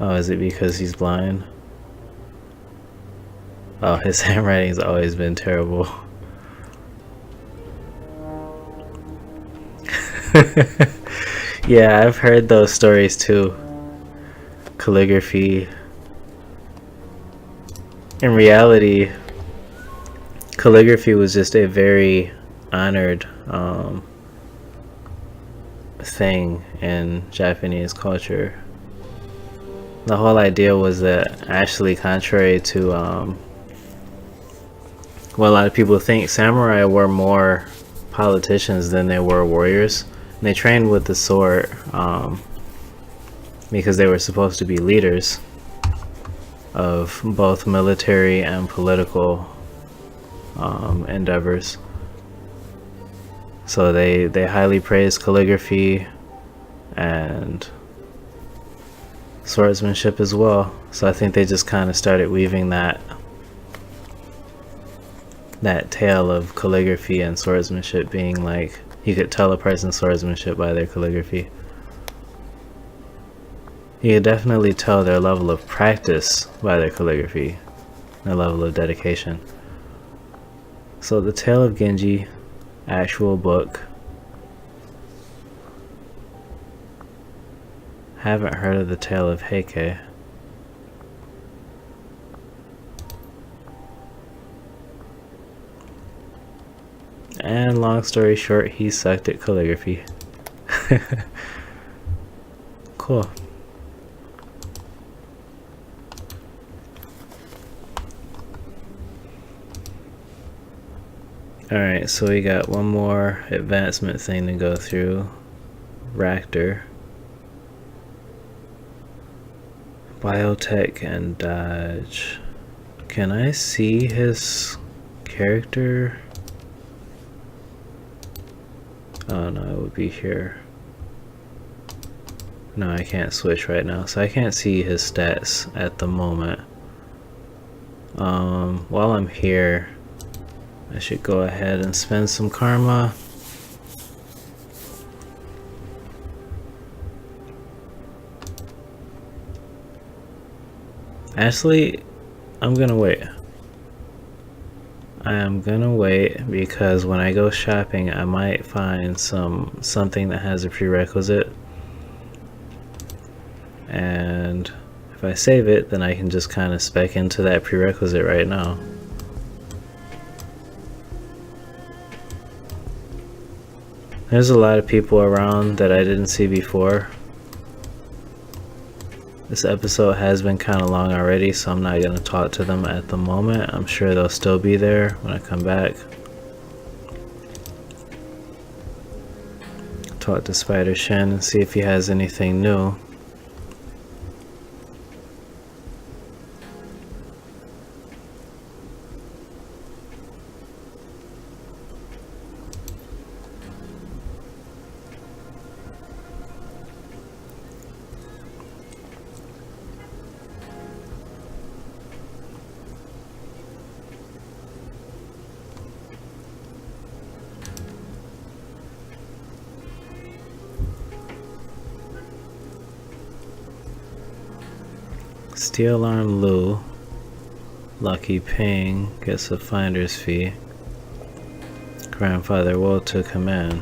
Oh, is it because he's blind? Oh, his handwriting's always been terrible. Yeah, I've heard those stories too. Calligraphy. In reality, calligraphy was just a very honored thing in Japanese culture. The whole idea was that, actually, contrary to what a lot of people think, samurai were more politicians than they were warriors. And they trained with the sword because they were supposed to be leaders of both military and political endeavors. So they highly praised calligraphy and swordsmanship as well. So I think they just kind of started weaving that tale of calligraphy and swordsmanship being like, you could tell a person's swordsmanship by their calligraphy. You could definitely tell their level of practice by their calligraphy, their level of dedication. So the Tale of Genji, actual book. Haven't heard of the Tale of Heike. And long story short, he sucked at calligraphy. Cool. Alright, so we got one more advancement thing to go through. Ractor. Biotech and Dodge. Can I see his character? Oh no, it would be here. No, I can't switch right now, so I can't see his stats at the moment. While I'm here, I should go ahead and spend some karma. Actually, I'm gonna wait. I am gonna wait because when I go shopping, I might find something that has a prerequisite. And if I save it, then I can just kind of spec into that prerequisite right now. There's a lot of people around that I didn't see before. This episode has been kind of long already, so I'm not going to talk to them at the moment. I'm sure they'll still be there when I come back. Talk to Spider Shen and see if he has anything new. Steel Arm Lu, Lucky Ping gets a finder's fee. Grandfather Will to command.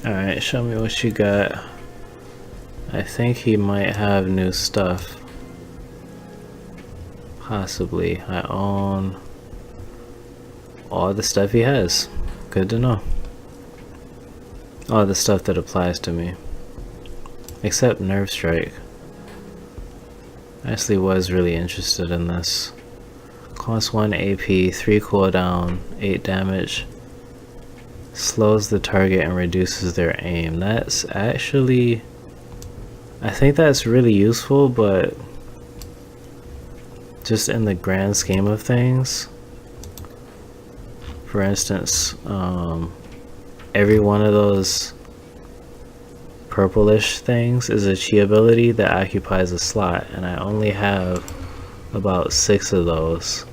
Alright, show me what you got. I think he might have new stuff. Possibly. I own all the stuff he has. Good to know. All the stuff that applies to me. Except Nerve Strike. I actually was really interested in this. Cost 1 AP, 3 cooldown, 8 damage. Slows the target and reduces their aim. That's actually, I think that's really useful, but just in the grand scheme of things, for instance, every one of those purplish things is a chi ability that occupies a slot, and I only have about 6 of those.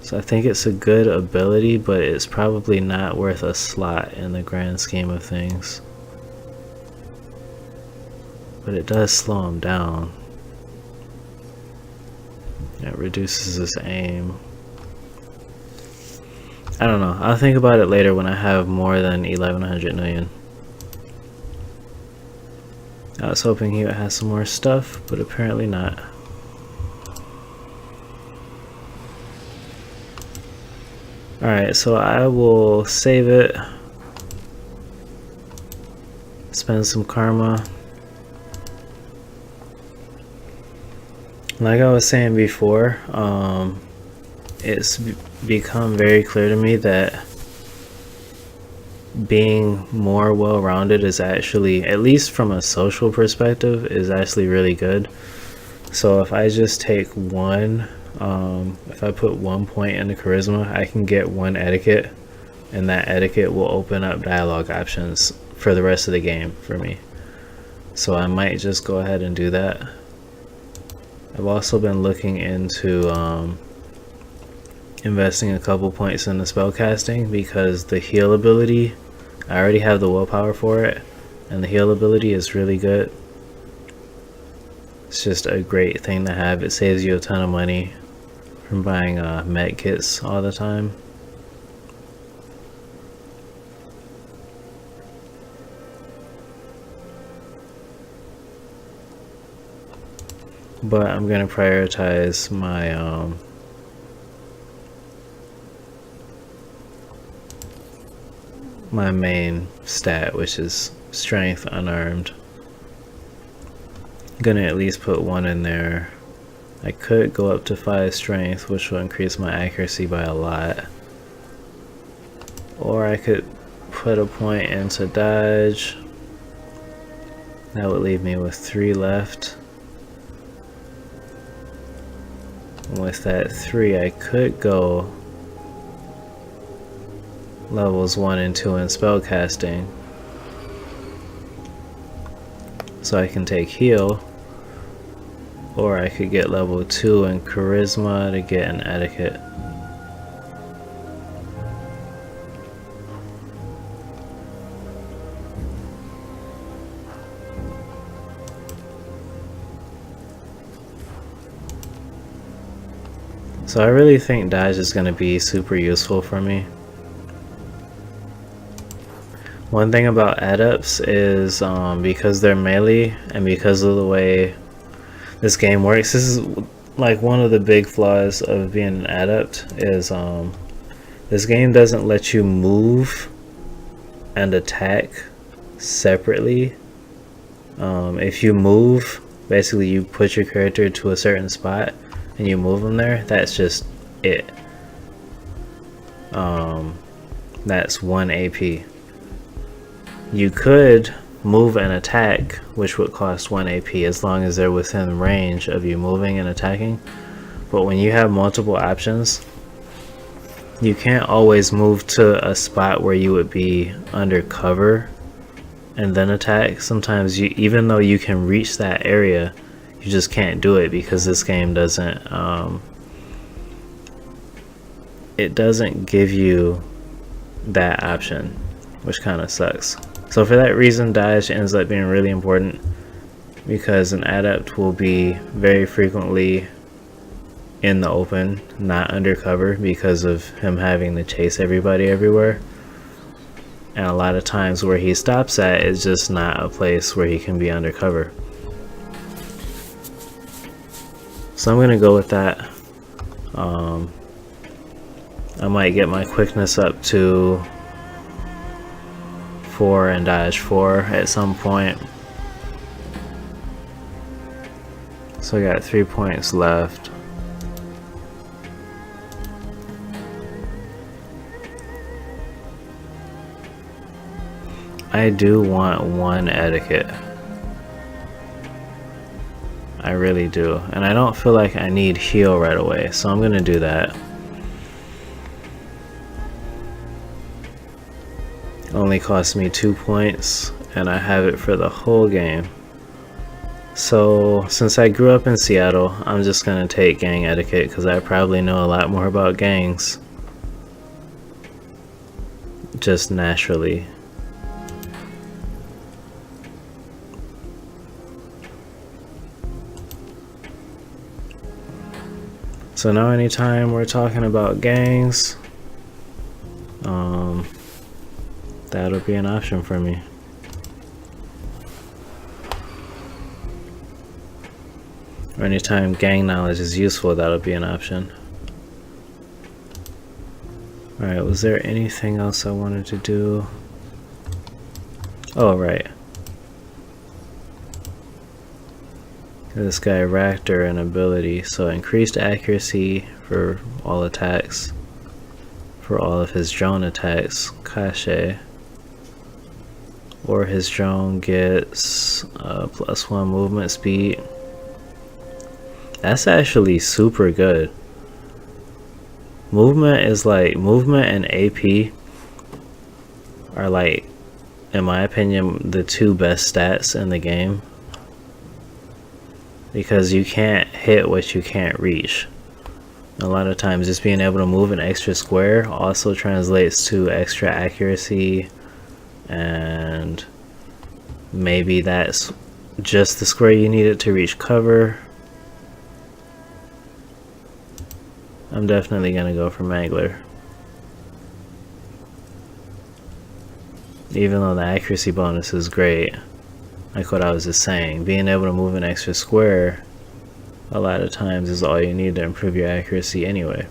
So I think it's a good ability, but it's probably not worth a slot in the grand scheme of things. but it does slow him down. It reduces his aim. I don't know. I'll think about it later when I have more than 1100 million. I was hoping he would have some more stuff, but apparently not. Alright, so I will save it. Spend some karma. Like I was saying before, it's become very clear to me that being more well-rounded is actually, at least from a social perspective, is actually really good. So if I just take one, if I put 1 point into charisma, I can get 1 etiquette, and that etiquette will open up dialogue options for the rest of the game for me. So I might just go ahead and do that. I've also been looking into investing a couple points in the spellcasting, because the heal ability, I already have the willpower for it, and the heal ability is really good. It's just a great thing to have. It saves you a ton of money from buying med kits all the time. But I'm gonna prioritize my my main stat, which is strength unarmed. I'm gonna at least put 1 in there. I could go up to 5 strength, which will increase my accuracy by a lot. Or I could put a point into dodge. That would leave me with 3 left. With that 3, I could go levels 1 and 2 in spellcasting, so I can take heal, or I could get level 2 in charisma to get an etiquette. So I really think dodge is going to be super useful for me. One thing about adepts is because they're melee, and because of the way this game works, this is like one of the big flaws of being an adept, is this game doesn't let you move and attack separately. If you move, basically you put your character to a certain spot and you move them there, that's just it. That's 1 AP. You could move and attack, which would cost 1 AP, as long as they're within range of you moving and attacking. But when you have multiple options, you can't always move to a spot where you would be under cover and then attack. Sometimes you, even though you can reach that area, you just can't do it because this game doesn't it doesn't give you that option, which kind of sucks. So for that reason, dodge ends up being really important, because an adept will be very frequently in the open, not undercover, because of him having to chase everybody everywhere. And a lot of times where he stops at is just not a place where he can be undercover. So I'm gonna go with that. I might get my quickness up to 4 and dodge 4 at some point. So I got 3 points left. I do want 1 etiquette. I really do. And I don't feel like I need heal right away, so I'm gonna do that. Only cost me 2 points, and I have it for the whole game. So since I grew up in Seattle, I'm just gonna take gang etiquette, because I probably know a lot more about gangs just naturally. So now anytime we're talking about gangs, that'll be an option for me. Or anytime gang knowledge is useful, that'll be an option. Alright, was there anything else I wanted to do? Oh, right. This guy Raptor an ability, so increased accuracy for all attacks, for all of his drone attacks, Cache, or his drone gets +1 movement speed. That's actually super good. Movement is like, movement and AP are like, in my opinion, the two best stats in the game. Because you can't hit what you can't reach. A lot of times just being able to move an extra square also translates to extra accuracy, and maybe that's just the square you needed to reach cover. I'm definitely gonna go for Mangler. Even though the accuracy bonus is great, like what I was just saying, being able to move an extra square a lot of times is all you need to improve your accuracy anyway.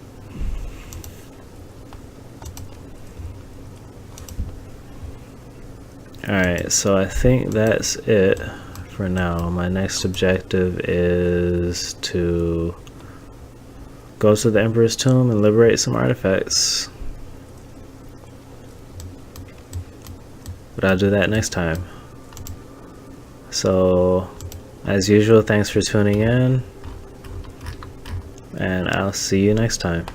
Alright, so I think that's it for now. My next objective is to go to the Emperor's Tomb and liberate some artifacts. But I'll do that next time. So, as usual, thanks for tuning in, and I'll see you next time.